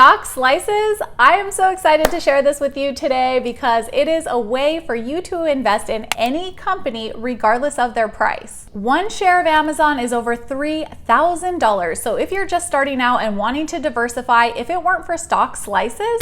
Stock slices, I am so excited to share this with you today because it is a way for you to invest in any company regardless of their price. One share of Amazon is over $3,000. So if you're just starting out and wanting to diversify, if it weren't for stock slices,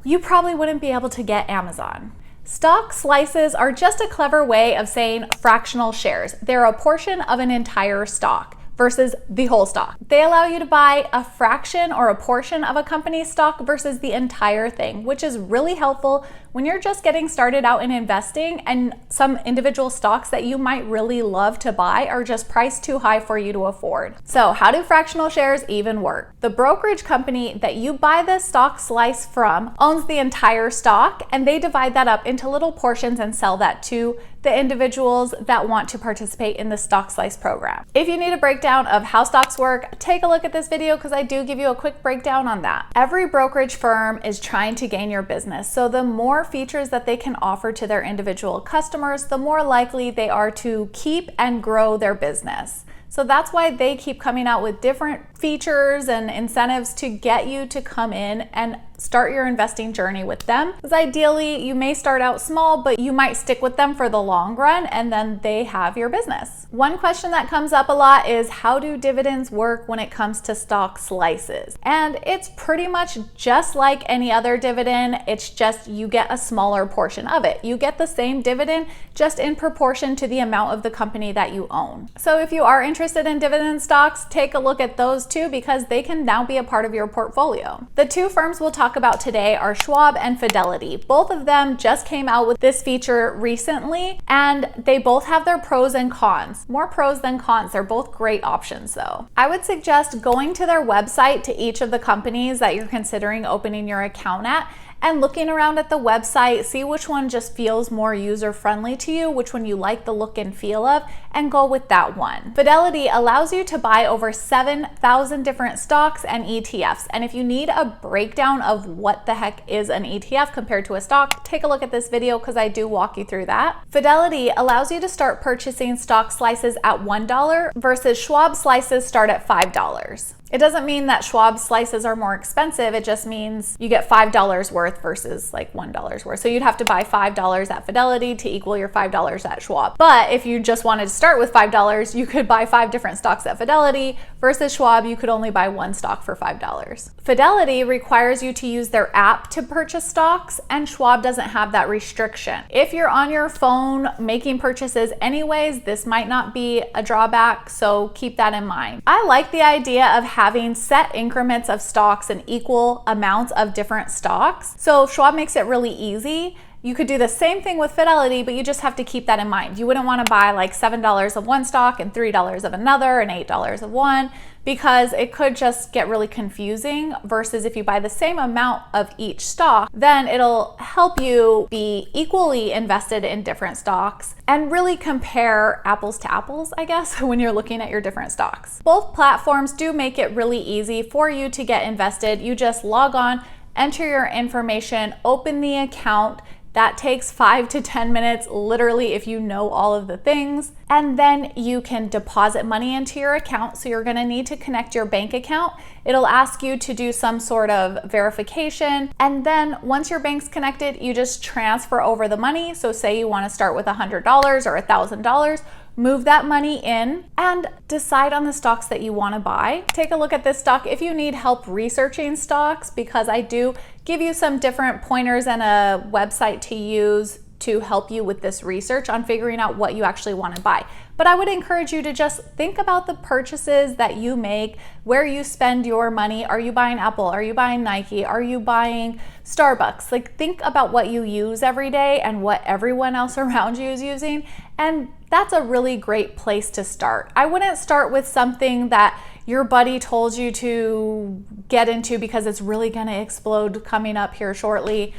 you probably wouldn't be able to get Amazon. Stock slices are just a clever way of saying fractional shares. They're a portion of an entire stock versus the whole stock. They allow you to buy a fraction or a portion of a company's stock versus the entire thing, which is really helpful when you're just getting started out in investing and some individual stocks that you might really love to buy are just priced too high for you to afford. So how do fractional shares even work? The brokerage company that you buy the stock slice from owns the entire stock, and they divide that up into little portions and sell that to the individuals that want to participate in the stock slice program. If you need a breakdown of how stocks work, take a look at this video because I do give you a quick breakdown on that. Every brokerage firm is trying to gain your business, so the more features that they can offer to their individual customers, the more likely they are to keep and grow their business. So that's why they keep coming out with different features and incentives to get you to come in and start your investing journey with them. Because ideally, you may start out small, but you might stick with them for the long run, and then they have your business. One question that comes up a lot is, how do dividends work when it comes to stock slices? And it's pretty much just like any other dividend. It's just you get a smaller portion of it. You get the same dividend just in proportion to the amount of the company that you own. So if you are interested in dividend stocks, take a look at those too, because they can now be a part of your portfolio. The two firms we'll talk about today are Schwab and Fidelity. Both of them just came out with this feature recently, and they both have their pros and cons. More pros than cons. They're both great options though. I would suggest going to their website to each of the companies that you're considering opening your account at and looking around at the website, see which one just feels more user-friendly to you, which one you like the look and feel of, and go with that one. Fidelity allows you to buy over 7,000 different stocks and ETFs. And if you need a breakdown of what the heck is an ETF compared to a stock, take a look at this video because I do walk you through that. Fidelity allows you to start purchasing stock slices at $1 versus Schwab slices start at $5. It doesn't mean that Schwab slices are more expensive. It just means you get $5 worth versus like $1 worth. So you'd have to buy $5 at Fidelity to equal your $5 at Schwab. But if you just wanted to start with $5, you could buy 5 different stocks at Fidelity versus Schwab, you could only buy one stock for $5. Fidelity requires you to use their app to purchase stocks, and Schwab doesn't have that restriction. If you're on your phone making purchases anyways, this might not be a drawback, so keep that in mind. I like the idea of having set increments of stocks and equal amounts of different stocks. So Schwab makes it really easy. You could do the same thing with Fidelity, but you just have to keep that in mind. You wouldn't want to buy like $7 of one stock and $3 of another and $8 of one, because it could just get really confusing. Versus if you buy the same amount of each stock, then it'll help you be equally invested in different stocks and really compare apples to apples, I guess, when you're looking at your different stocks. Both platforms do make it really easy for you to get invested. You just log on, enter your information, open the account. That takes 5 to 10 minutes, literally, if you know all of the things. And then you can deposit money into your account. So you're gonna need to connect your bank account. It'll ask you to do some sort of verification. And then once your bank's connected, you just transfer over the money. So say you wanna start with $100 or $1,000, move that money in and decide on the stocks that you want to buy. Take a look at this stock if you need help researching stocks, because I do give you some different pointers and a website to use to help you with this research on figuring out what you actually want to buy. But I would encourage you to just think about the purchases that you make, where you spend your money. Are you buying Apple? Are you buying Nike? Are you buying Starbucks? Like, think about what you use every day and what everyone else around you is using. And that's a really great place to start. I wouldn't start with something that your buddy told you to get into because it's really gonna explode coming up here shortly,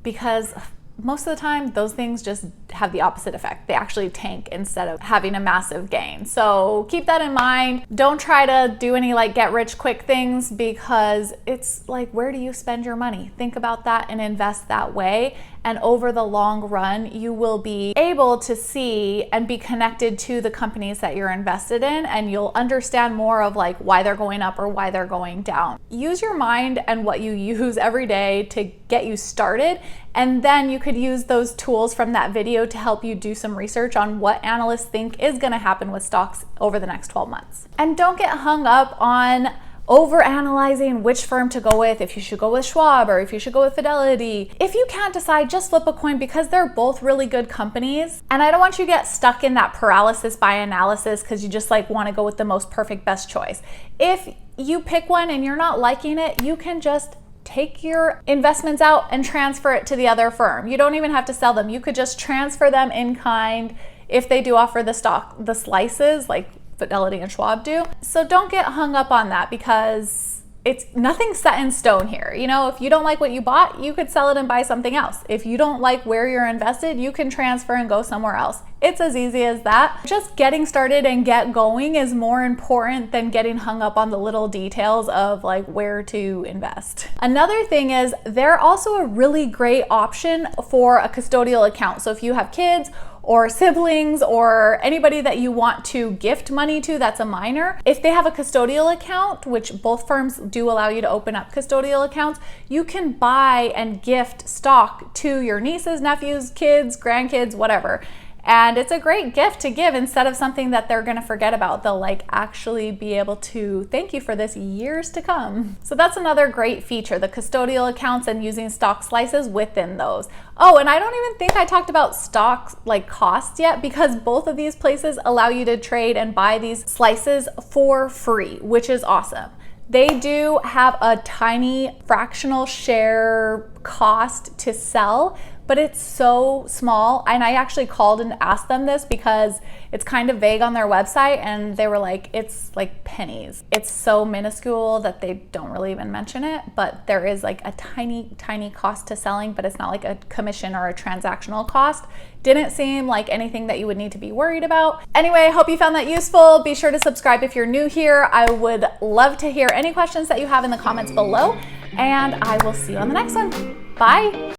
because most of the time, those things just have the opposite effect. They actually tank instead of having a massive gain. So keep that in mind. Don't try to do any like get rich quick things, because it's like, where do you spend your money? Think about that and invest that way. and over the long run, you will be able to see and be connected to the companies that you're invested in, and you'll understand more of like why they're going up or why they're going down. Use your mind and what you use every day to get you started, and then you could use those tools from that video to help you do some research on what analysts think is going to happen with stocks over the next 12 months. And don't get hung up on over-analyzing which firm to go with, if you should go with Schwab or if you should go with Fidelity. If you can't decide, just flip a coin, because they're both really good companies. And I don't want you to get stuck in that paralysis by analysis because you just like want to go with the most perfect best choice. If you pick one and you're not liking it, you can just take your investments out and transfer it to the other firm. You don't even have to sell them. You could just transfer them in kind if they do offer the stock, the slices like Fidelity and Schwab do. So don't get hung up on that, because it's nothing set in stone here. You know, if you don't like what you bought, you could sell it and buy something else. If you don't like where you're invested, you can transfer and go somewhere else. It's as easy as that. Just getting started and get going is more important than getting hung up on the little details of like where to invest. Another thing is they're also a really great option for a custodial account. So if you have kids or siblings or anybody that you want to gift money to that's a minor, if they have a custodial account, which both firms do allow you to open up custodial accounts, you can buy and gift stock to your nieces, nephews, kids, grandkids, whatever. And it's a great gift to give instead of something that they're gonna forget about. They'll like actually be able to thank you for this years to come. So that's another great feature, the custodial accounts and using stock slices within those. Oh, and I don't even think I talked about stocks like costs yet, because both of these places allow you to trade and buy these slices for free, which is awesome. They do have a tiny fractional share cost to sell, but it's so small. And I actually called and asked them this because it's kind of vague on their website, and they were like, it's like pennies. It's so minuscule that they don't really even mention it, but there is like a tiny cost to selling, but it's not like a commission or a transactional cost. Didn't seem like anything that you would need to be worried about. Anyway, I hope you found that useful. Be sure to subscribe if you're new here. I would love to hear any questions that you have in the comments below, and I will see you on the next one. Bye.